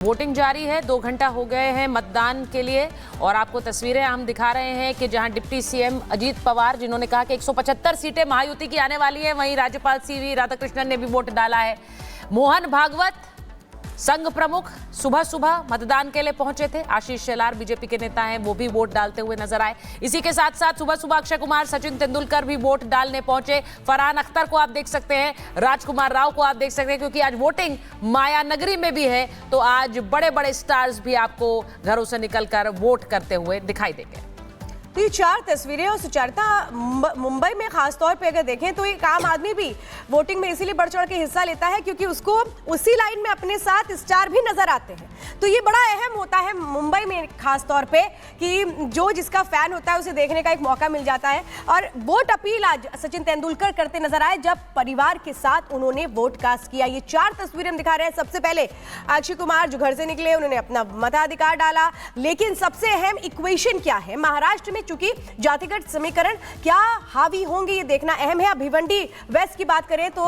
Voting जारी है। 2 घंटा हो गए हैं मतदान के लिए और आपको तस्वीरें हम दिखा रहे हैं कि जहां डिप्टी सीएम अजीत पवार, जिन्होंने कहा कि 175 सीटें महायुति की आने वाली है, वहीं राज्यपाल सीवी राधाकृष्णन ने भी वोट डाला है। मोहन भागवत संघ प्रमुख सुबह सुबह मतदान के लिए पहुंचे थे। आशीष शेलार बीजेपी के नेता हैं, वो भी वोट डालते हुए नजर आए। इसी के साथ साथ सुबह सुबह अक्षय कुमार, सचिन तेंदुलकर भी वोट डालने पहुंचे। फरहान अख्तर को आप देख सकते हैं, राजकुमार राव को आप देख सकते हैं, क्योंकि आज वोटिंग माया नगरी में भी है, तो आज बड़े बड़े स्टार्स भी आपको घरों से निकलकर वोट करते हुए दिखाई देंगे। तो ये 4 तस्वीरें और सुचारता मुंबई में खासतौर पे अगर देखें तो एक आम आदमी भी वोटिंग में इसीलिए बढ़ चढ़ के हिस्सा लेता है क्योंकि उसको उसी लाइन में अपने साथ स्टार भी नजर आते हैं। तो ये बड़ा अहम होता है मुंबई में खासतौर पे कि जो जिसका फैन होता है उसे देखने का एक मौका मिल जाता है। और वोट अपील आज सचिन तेंदुलकर करते नजर आए जब परिवार के साथ उन्होंने वोट कास्ट किया। ये 4 तस्वीरें हम दिखा रहे हैं। सबसे पहले अक्षय कुमार जो घर से निकले, उन्होंने अपना मताधिकार डाला। लेकिन सबसे अहम इक्वेशन क्या है महाराष्ट्र में, चूंकि जातिगत समीकरण क्या हावी होंगे ये देखना अहम है। भिवंडी वेस्ट की बात करें तो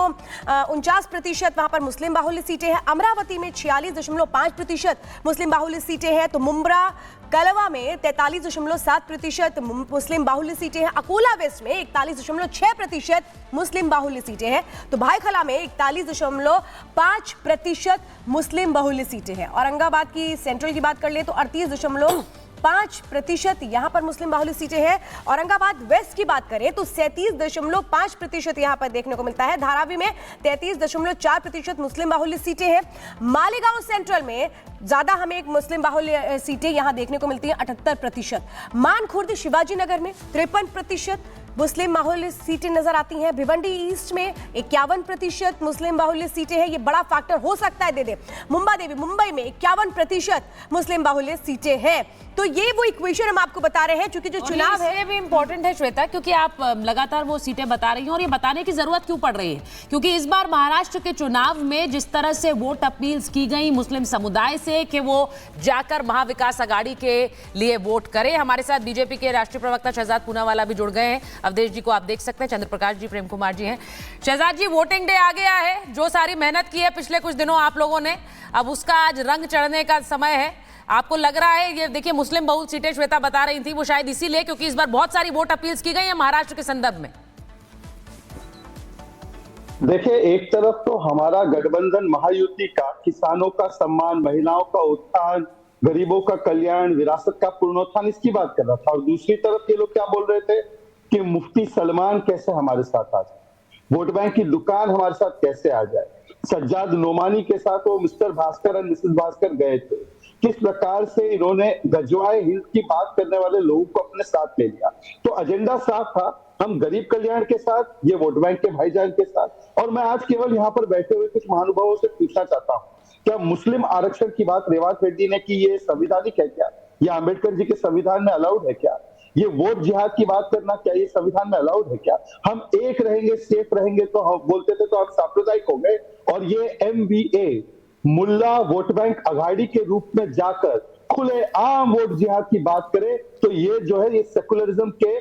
49% वहां पर मुस्लिम बाहुल्य सीटें हैं। अमरावती में 46.5% मुस्लिम बाहुल्य सीटें हैं। तो मुंब्रा कलवा में 43.7% मुस्लिम बाहुल्य सीटें हैं। अकोला वेस्ट में 41.6% मुस्लिम बाहुल्य सीटें हैं। तो भाईखला में 41.5% मुस्लिम बाहुल्य सीटें हैं। औरंगाबाद की सेंट्रल की बात कर ले तो 38.5% यहां पर मुस्लिम बाहुल्य सीटें हैं। औरंगाबाद वेस्ट की बात करें तो 37.5% यहां पर देखने को मिलता है। धारावी में 33.4% मुस्लिम बाहुल्य सीटें हैं। मालेगांव सेंट्रल में ज्यादा हमें एक मुस्लिम बाहुल्य सीटें यहां देखने को मिलती हैं, 78%। मानखुर्द शिवाजी नगर में 53% मुस्लिम बाहुल्य सीटें नजर आती हैं। भिवंडी ईस्ट में 51% मुस्लिम बाहुल्य सीटें हैं। ये बड़ा फैक्टर हो सकता है दे मुंबा देवी मुंबई में 51% मुस्लिम बाहुल्य सीटें हैं। तो ये वो इक्वेशन हम आपको बता रहे हैं, क्योंकि जो चुनाव है भी इंपॉर्टेंट है श्वेता, क्योंकि आप लगातार वो सीटें बता रही हैं और ये बताने की जरूरत क्यों पड़ रही है, क्योंकि इस बार महाराष्ट्र के चुनाव में जिस तरह से वोट अपील्स की गई मुस्लिम समुदाय से कि वो जाकर महाविकास आघाड़ी के लिए वोट करें। हमारे साथ बीजेपी के राष्ट्रीय प्रवक्ता शहजाद पूनावाला भी जुड़ गए हैं। अवधेश जी को आप देख सकते हैं, चंद्र प्रकाश जी, प्रेम कुमार जी हैं। शहजाद जी, वोटिंग डे आ गया है, जो सारी मेहनत की है पिछले कुछ दिनों आप लोगों ने, अब उसका आज रंग चढ़ने का समय है। आपको लग रहा है, ये देखिए मुस्लिम बहुल सीटें श्वेता बता रही थी, वो शायद इसीलिए क्योंकि इस बार बहुत सारी वोट अपील्स की गई है महाराष्ट्र के संदर्भ में। देखिए, एक तरफ तो हमारा गठबंधन महायुति का किसानों का सम्मान, महिलाओं का उत्थान, गरीबों का कल्याण, विरासत का पुनरुत्थान, इसकी बात कर रहा था। और दूसरी तरफ ये लोग क्या बोल रहे थे कि मुफ्ती सलमान कैसे हमारे साथ आ जाए, वोट बैंक की दुकान हमारे साथ कैसे आ जाए। सज्जाद नोमानी के साथ वो मिस्टर भास्कर और मिसेस भास्कर गए थे। किस प्रकार से इन्होंने गजवाए हिंद की बात करने वाले लोगों को अपने साथ ले लिया। तो एजेंडा साफ था, हम गरीब कल्याण के साथ, ये वोट बैंक के भाईजान के साथ। और मैं आज केवल यहाँ पर बैठे हुए कुछ महानुभावों से पूछना चाहता हूँ, क्या मुस्लिम आरक्षण की बात रेवात रेड्डी ने की, ये संविधानिक है क्या? ये अम्बेडकर जी के संविधान में अलाउड है क्या? ये वोट जिहाद की बात करना क्या ये संविधान में अलाउड है क्या? हम एक रहेंगे, सेफ रहेंगे, तो हम बोलते थे तो हम सांप्रदायिक हो गए। और ये MBA मुल्ला वोट बैंक अघाड़ी के रूप में जाकर खुले आम वोट जिहाद की बात करे तो ये जो है ये सेकुलरिज्म के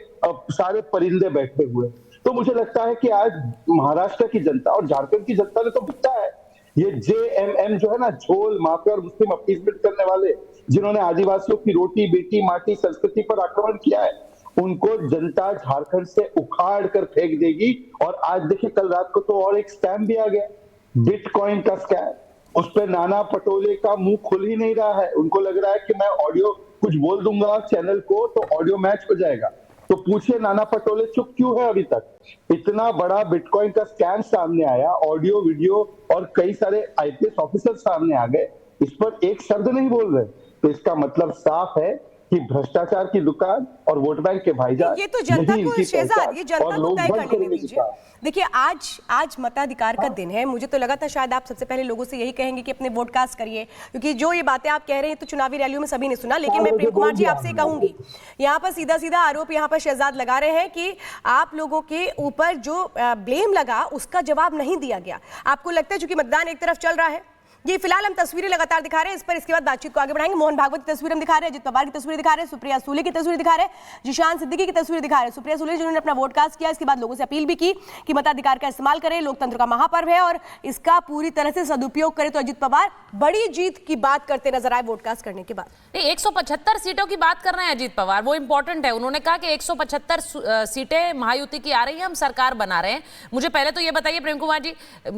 सारे परिंदे बैठे हुए। तो मुझे लगता है कि आज महाराष्ट्र की जनता और झारखंड की जनता ने तो बुझा है, ये JMM जो है ना, झोल माफिया और मुस्लिम अपीसमेंट करने वाले, जिन्होंने आदिवासियों की रोटी बेटी माटी संस्कृति पर आक्रमण किया है, उनको जनता झारखंड से उखाड़ कर फेंक देगी। और आज देखिए, कल रात को तो और एक स्कैम भी आ गया, बिटकॉइन का स्कैम। उस पर नाना पटोले का मुंह खुल ही नहीं रहा है। उनको लग रहा है कि मैं ऑडियो कुछ बोल दूंगा चैनल को तो ऑडियो मैच हो जाएगा। तो पूछिए नाना पटोले चुप क्यों है अभी तक? इतना बड़ा बिटकॉइन का स्कैम सामने आया, ऑडियो वीडियो और कई सारे IPS ऑफिसर सामने आ गए, इस पर एक शब्द नहीं बोल रहे। तो इसका मतलब साफ है कि भ्रष्टाचार की दुकान और वोट बैंक के भाईजान, ये तो जनता को शहजाद, ये जनता को तय करने दीजिए। देखिए, आज मताधिकार का दिन है। मुझे तो लगा था शायद आप सबसे पहले लोगों से यही कहेंगे कि अपने वोट कास्ट करिए, क्योंकि जो ये बातें आप कह रहे हैं तो चुनावी रैलियों में सभी ने सुना। लेकिन मैं प्रेम कुमार जी आपसे कहूंगी, यहाँ पर सीधा सीधा आरोप यहाँ पर शहजाद लगा रहे हैं कि आप लोगों के ऊपर जो ब्लेम लगा उसका जवाब नहीं दिया गया। आपको लगता है चूंकि मतदान एक तरफ चल रहा है ये फिलहाल हम तस्वीरें लगातार दिखा रहे हैं, इस पर इसके बाद बातचीत को आगे बढ़ाएंगे। मोहन भागवत की तस्वीर हम दिखा रहे हैं, अजित पवार की तस्वीर दिखा रहे हैं, सुप्रिया सूले की तस्वीर दिखा रहे हैं, जिशान सिद्दीकी की तस्वीर दिखा रहे हैं। सुप्रिया सूले जिन्होंने अपना वोट कास्ट किया, इसके बाद लोगों से अपील भी की कि मताधिकार का इस्तेमाल करें, लोकतंत्र का महापर्व है और इसका पूरी तरह से सदुपयोग करें। तो अजित पवार बड़ी जीत की बात करते नजर आए वोट कास्ट करने के बाद। 175 सीटों की बात कर रहे हैं अजीत पवार, वो इंपॉर्टेंट है। उन्होंने कहा कि 175 सीटें महायुति की आ रही हैं, हम सरकार बना रहे हैं। मुझे पहले तो ये बताइए प्रेम कुमार जी,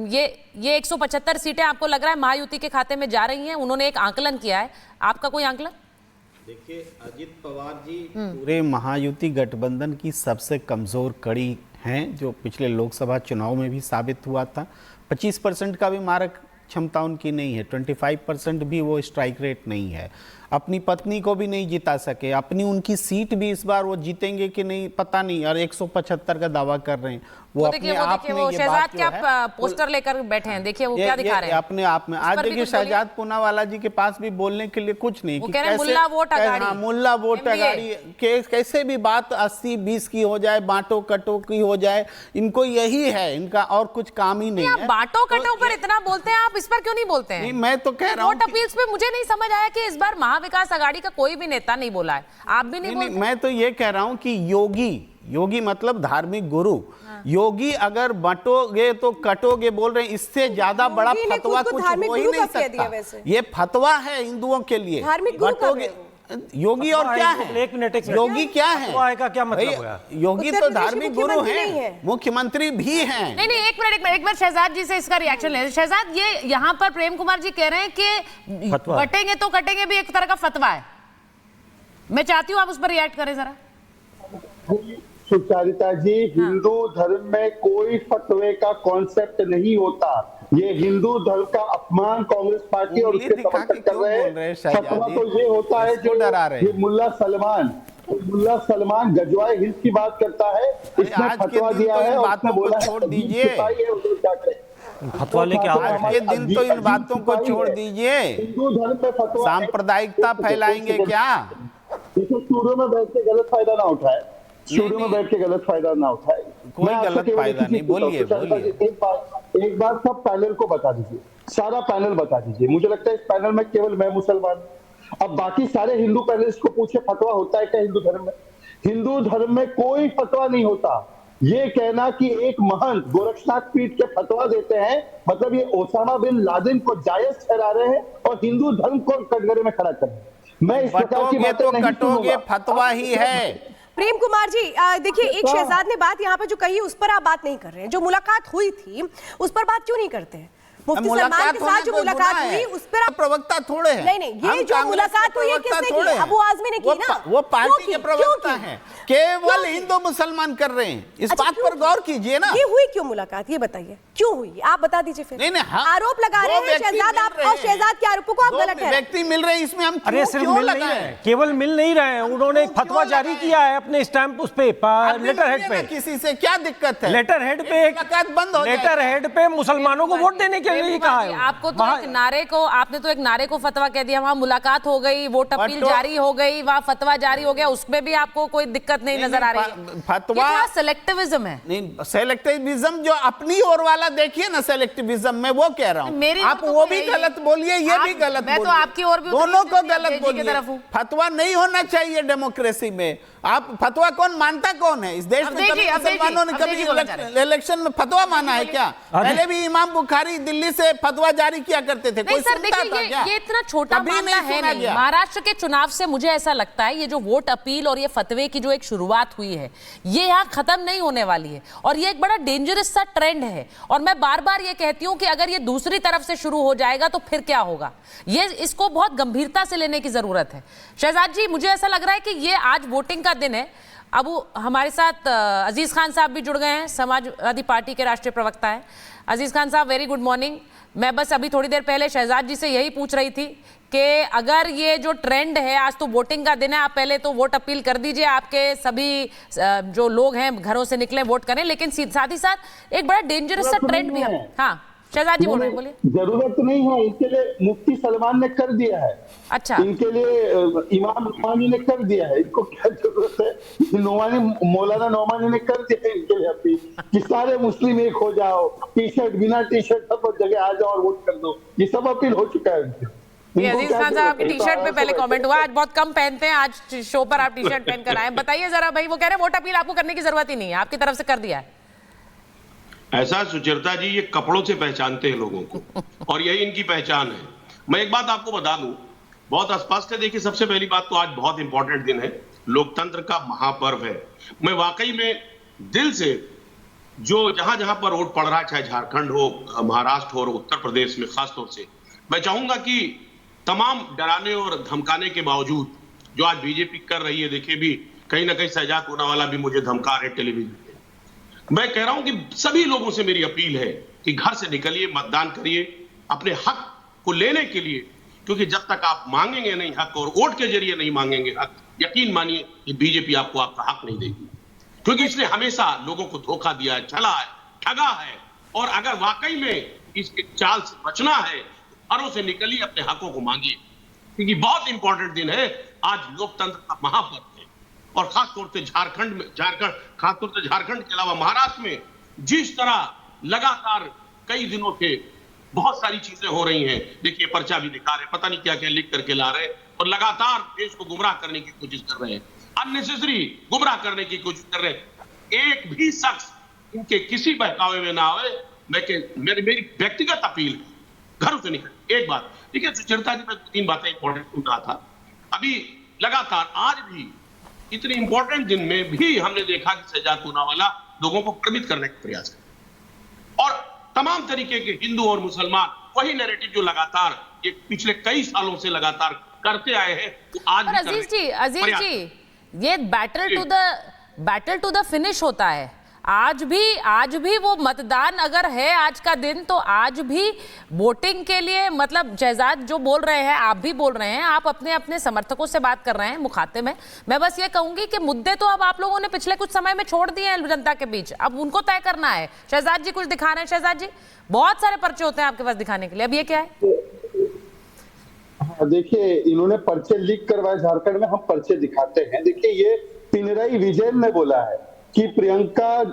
ये 175 सीटें आपको लग रहा है महायुति के खाते में जा रही हैं? उन्होंने एक आंकलन किया है, आपका कोई आंकलन? देखिए, अजित पवार जी पूरे महायुति गठबंधन की सबसे कमजोर कड़ी हैं, जो पिछले लोकसभा चुनाव में भी साबित हुआ था। 25% का भी मारक क्षमता उनकी नहीं है, 25% भी वो स्ट्राइक रेट नहीं है। अपनी पत्नी को भी नहीं जिता सके, अपनी उनकी सीट भी इस बार वो जीतेंगे कि नहीं पता नहीं, और 175 का दावा कर रहे हैं। वो अपने आप में ये शहजाद बात क्या पोस्टर लेकर बैठे हैं, देखिए वो क्या दिखा रहे हैं अपने आप में। आज देखिए शहजाद पूनावाला जी के पास भी बोलने के लिए कुछ नहीं, वो कह रहे हैं मुल्ला वोट अगाड़ी। हाँ, मुल्ला वोट अगाड़ी, कैसे भी बात 80-20 की हो जाए, बांटो कटो की हो जाए, इनको यही है, इनका और कुछ काम ही नहीं है। बांटो कटो पर इतना बोलते हैं आप, इस पर क्यों नहीं बोलते हैं? मैं तो कह रहा हूँ वोट अपील्स पे मुझे नहीं समझ आया कि इस बार महाविकास आघाड़ी का कोई भी नेता नहीं बोला है, आप भी नहीं बोलते। मैं तो ये कह रहा हूँ कि योगी मतलब धार्मिक गुरु, योगी अगर बंटोगे तो कटोगे बोल रहे हैं, इससे ज्यादा बड़ा फतवा कुछ हो ही नहीं सकता। ये फतवा है हिंदुओं के लिए, बंटोगे योगी और क्या है? एक मिनट, योगी क्या है? का क्या मतलब हुआ? योगी तो धार्मिक गुरु हैं, मुख्यमंत्री भी हैं। नहीं, एक मिनट शहजाद जी से इसका रिएक्शन ले। शहजाद, ये यहाँ पर प्रेम कुमार जी कह रहे हैं कि बटेंगे तो कटेंगे भी एक तरह का फतवा है। मैं चाहती हूँ आप उस पर रिएक्ट करें जरा। सुचारिता जी, हिंदू धर्म में कोई फतवे का कॉन्सेप्ट नहीं होता। ये हिंदू धर्म का अपमान कांग्रेस पार्टी और उसके समर्थक कर रहे हैं। फतवा तो ये होता है जो ये मुल्ला सलमान गजवाए हिंद की बात करता है, इसने फतवा दिया है और उसने बोला छोड़ दीजिए फतवा लेके आज के दिन, तो इन बातों को छोड़ दीजिए। हिंदू धर्म में फतवा सांप्रदायिकता फैलाएंगे क्या? स्टूडियो में बैठ के गलत फायदा ना उठाए, स्टूडियो में बैठ के गलत फायदा ना उठाए। कोई गलत फायदा नहीं, बोलिए। एक बार सब पैनल को बता दीजिए, सारा पैनल बता दीजिए। मुझे लगता है इस पैनल में केवल मैं मुसलमान, अब बाकी सारे हिंदू पैनलिस्ट को पूछे फतवा होता है क्या हिंदू धर्म में? हिंदू धर्म में कोई फतवा नहीं होता। ये कहना कि एक महंत गोरक्षनाथ पीठ के फतवा देते हैं, मतलब ये ओसामा बिन लादेन को जायज ठहरा रहे हैं और हिंदू धर्म को कटघरे में खड़ा कर रहे हैं। मैं इस प्रकार की बातें नहीं कटोगे, फतवा ही है। प्रेम कुमार जी, देखिए एक शहजाद ने बात यहाँ पे जो कही उस पर आप बात नहीं कर रहे हैं। जो मुलाकात हुई थी उस पर बात क्यों नहीं करते हैं? मुफ्ती सलमान के साथ जो मुलाकात हुई उस पर आप प्रवक्ता थोड़े हैं। नहीं, ये जो मुलाकात हुई है किसने की? अबू आजमी ने की ना। वो पार्टी के प्रवक्ता हैं, केवल हिंदू मुसलमान कर रहे हैं। इस बात पर गौर कीजिए ना। ये हुई क्यों मुलाकात, ये बताइए क्यों हुई, आप बता दीजिए फिर। नहीं, आरोप लगा रहे हैं शहजाद, आप और शहजाद के आरोपों को आप गलत है। व्यक्ति मिल रहे हैं, इसमें हम अरे सिर्फ मिल नहीं रहे, केवल मिल नहीं रहे हैं, उन्होंने एक फतवा जारी किया है अपने स्टैंप उस पे, लेटर हेड पे। किसी से क्या दिक्कत है? लेटर हेड पे बंद हो, लेटर हेड पे मुसलमानों को वोट देने के लिए कहा है। आपको तो आपने तो एक नारे को फतवा कह दिया, वहां मुलाकात हो गई, वोट अपील जारी हो गई, वहां फतवा जारी हो गया, उसमें भी आपको कोई दिक्कत नहीं नजर आ रही है। फतवा सेलेक्टिविज्म है। नहीं, सेलेक्टिविज्म जो अपनी ओर वाला देखिए ना, सेलेक्टिविज्म मैं वो कह रहा हूँ। आप वो भी गलत बोलिए, ये भी गलत बोलिए, मैं तो आपकी ओर भी दोनों को गलत बोलिए। फतवा नहीं होना चाहिए डेमोक्रेसी में। आप फतवा कौन मानता कौन है इस देश में? कभी मुसलमानों ने कभी इलेक्शन में फतवा माना है क्या? पहले भी इमाम बुखारी दिल्ली से फतवा जारी किया करते थे, कोई सुनता था क्या? ये इतना छोटा मामला है नहीं। महाराष्ट्र के चुनाव से मुझे ऐसा लगता है ये जो वोट अपील और ये फतवे की जो एक शुरुआत हुई है, ये यहाँ खत्म नहीं होने वाली है और ये एक बड़ा डेंजरस सा ट्रेंड है। और मैं बार बार ये कहती हूँ कि अगर ये दूसरी तरफ से शुरू हो जाएगा तो फिर क्या होगा, ये इसको बहुत गंभीरता से लेने की जरूरत है। शहजाद जी, मुझे ऐसा लग रहा है कि ये आज वोटिंग का दिन है। अब हमारे साथ अजीज खान साहब भी जुड़ गए हैं, समाजवादी पार्टी के राष्ट्रीय प्रवक्ता हैं। अजीज खान साहब, वेरी गुड मॉर्निंग। मैं बस अभी थोड़ी देर पहले शहजाद जी से यही पूछ रही थी कि अगर ये जो ट्रेंड है, आज तो वोटिंग का दिन है, आप पहले तो वोट अपील कर दीजिए, आपके सभी जो लोग हैं घरों से निकले वोट करें, लेकिन साथ ही साथ एक बड़ा डेंजरस सा ट्रेंड भी है। हाँ शहजाद जी बोल रहे हैं, बोलिए। जरूरत नहीं है, इनके लिए मुफ्ती सलमान ने कर दिया है। अच्छा, इनके लिए इमाम नोमानी ने कर दिया है, इनको क्या जरूरत है? नोमानी, मौलाना नोमानी ने कर दिया है इनके लिए अपील कि सारे मुस्लिम एक हो जाओ, टी शर्ट बिना टी शर्ट सब जगह आ जाओ और वोट कर दो, ये सब अपील हो चुका है उनसे। ये अजीज खान साहब आपकी टी शर्ट पे पहले कमेंट हुआ, आज बहुत कम पहनते हैं, आज शो पर आप टी शर्ट पहन कर आए। बताइए जरा भाई, वो कह रहे हैं वोट अपील आपको करने की जरूरत ही नहीं है, आपकी तरफ से कर दिया है। ऐसा सुचरिता जी, ये कपड़ों से पहचानते हैं लोगों को और यही इनकी पहचान है। मैं एक बात आपको बता दूं, बहुत स्पष्ट है। देखिए, सबसे पहली बात तो आज बहुत इंपॉर्टेंट दिन है, लोकतंत्र का महापर्व है। मैं वाकई में दिल से जो जहां जहां पर वोट पड़ रहा है, चाहे झारखंड हो, महाराष्ट्र हो और उत्तर प्रदेश में खासतौर से, मैं चाहूंगा कि तमाम डराने और धमकाने के बावजूद जो आज बीजेपी कर रही है, देखिए भी कहीं ना कहीं शहजाद पूनावाला भी मुझे धमका रहे टेलीविजन पे। मैं कह रहा हूं कि सभी लोगों से मेरी अपील है कि घर से निकलिए, मतदान करिए अपने हक को लेने के लिए, क्योंकि जब तक आप मांगेंगे नहीं हक और वोट के जरिए नहीं मांगेंगे हक, यकीन मानिए कि बीजेपी आपको आपका हक नहीं देगी, क्योंकि इसने हमेशा लोगों को धोखा दिया है, छला है, ठगा है। और अगर वाकई में इस चाल से बचना है, घरों से निकलिए, अपने हकों को मांगिए, क्योंकि बहुत इंपॉर्टेंट दिन है आज, लोकतंत्र का महापर्व है। और खासतौर से खासतौर से झारखंड के अलावा महाराष्ट्र में जिस तरह लगातार कई दिनों से बहुत सारी चीजें हो रही हैं, देखिए पर्चा भी दिखा रहे, पता नहीं क्या क्या लिख करके ला रहे और लगातार देश को गुमराह करने की कोशिश कर रहे हैं, अननेसेसरी गुमराह करने की कोशिश कर रहे हैं। एक भी शख्स इनके किसी बहकावे में ना आए। मेरी व्यक्तिगत अपील है, घरों से निकल। एक बात देखिए सुचरिता जी, मैं 3 बातें इंपॉर्टेंट सुन रहा था अभी लगातार, आज भी इतने इंपॉर्टेंट दिन में भी हमने देखा कि शहजाद पूनावाला लोगों को भ्रमित करने का प्रयास कर, और तमाम तरीके के हिंदू और मुसलमान वही नैरेटिव जो लगातार ये पिछले कई सालों से लगातार करते आए हैं, वो आज भी अजीज जी, ये बैटल टू द फिनिश होता है। आज भी वो मतदान अगर है आज का दिन, तो आज भी वोटिंग के लिए, मतलब शहजाद जो बोल रहे हैं, आप भी बोल रहे हैं, आप अपने अपने समर्थकों से बात कर रहे हैं मुखातिब में। मैं बस ये कहूंगी कि मुद्दे तो अब आप लोगों ने पिछले कुछ समय में छोड़ दिए हैं जनता के बीच, अब उनको तय करना है। शहजाद जी कुछ दिखा रहे हैं, शहजाद जी बहुत सारे पर्चे होते हैं आपके पास दिखाने के लिए, अब ये क्या है? हाँ, देखिए इन्होंने पर्चे लीक करवाए झारखंड में, हम पर्चे दिखाते हैं। देखिए ये पिनराई विजयन ने बोला है कि प्रियंका